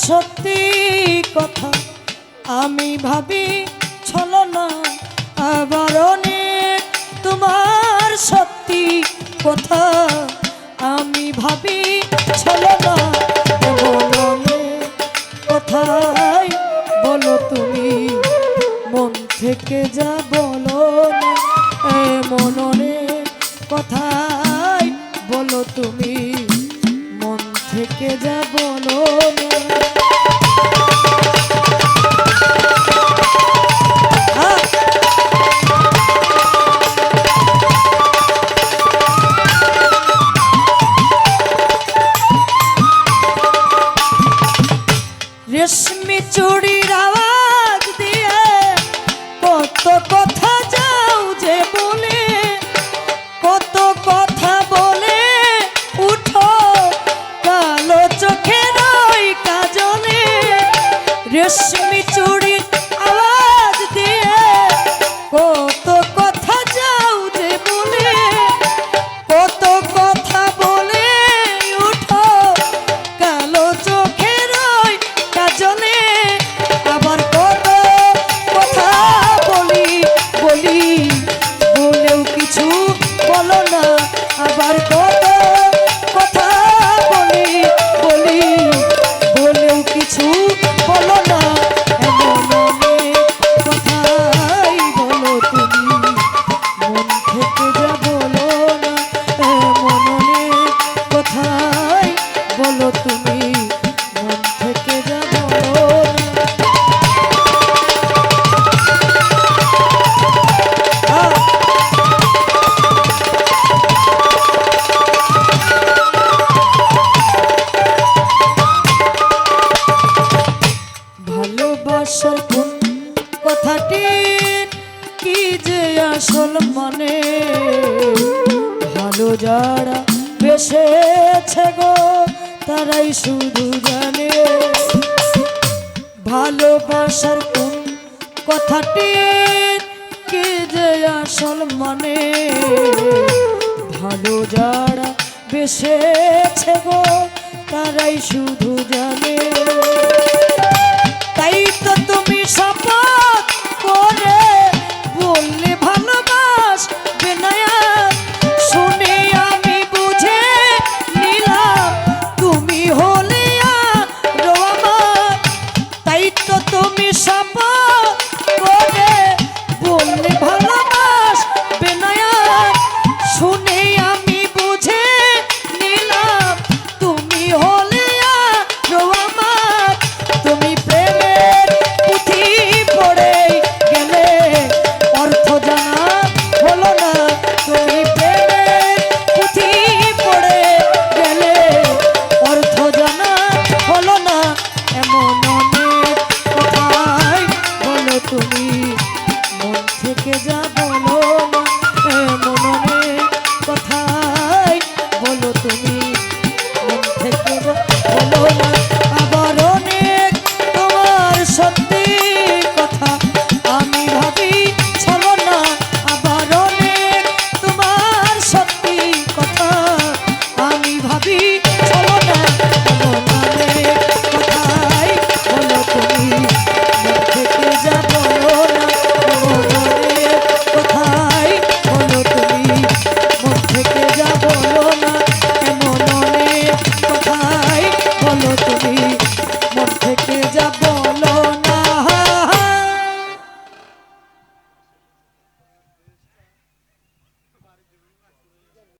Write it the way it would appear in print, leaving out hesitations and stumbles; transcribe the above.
সত্যি কথা আমি ভাবি ছলনা আবার অনেক তোমার সত্যি কথা আমি ভাবি ছলনা কোথায় বলো তুমি মন থেকে যা বলো না মননে কোথায় বলো তুমি মন থেকে যা বলো না রেশমি চুড়ির আওয়াজ দিয়ে কত কথা যাও যে বলে কত কথা বলে উঠো কালো চোখের ওই কাজলে রেশমি চুড়ির আওয়াজ দিয়ে কত কথা যাও যে বলে কত কথা বলে উঠো কালো চোখের ওই কাজলে আবার কত কথা বলি বলি বলেও কিছু বলো না আবার কত কথা বলি বলি বলেও কিছু বলো না এমন অনেক কথাই বলো তুমি মন থেকে যা বলো না এমন অনেক কথাই বলো তুমি মন থেকে যা বলো ভালোবাসার কোন কথাটি কি যে আসল মানে ভালো যারা বেসেছে গো তারাই শুধু জানে ভালোবাসার কোন কথাটি কি যে আসল মানে ভালো যারা বেসেছে গো তারাই শুধু জানে তাই তো তুমি শপথ করে বললে ভালোবাসবে না শুনে আমি বুঝে নিলাম তুমি হলে আরো আমার তাই তো তুমি শপথ করে বললে ভালোবাসবে না শুনে আমি বুঝে নিলাম তুমি হলে আরো আমার তুমি প্রেমের পুঁথি পড়ে গেলে অর্থ জানা হলো না তুমি প্রেমের পুঁথি পড়ে গেলে অর্থ জানা হলো না এমন অনেক কথাই বলো তুমি মন থেকে যা বলো না এমন অনেক কথাই বলো তুমি মন থেকে যা বলো না আবার অনেক তোমার সত্যি কথা আমি ভাবি ছলনা আবার অনেক তোমার সত্যি কথা আমি ভাবি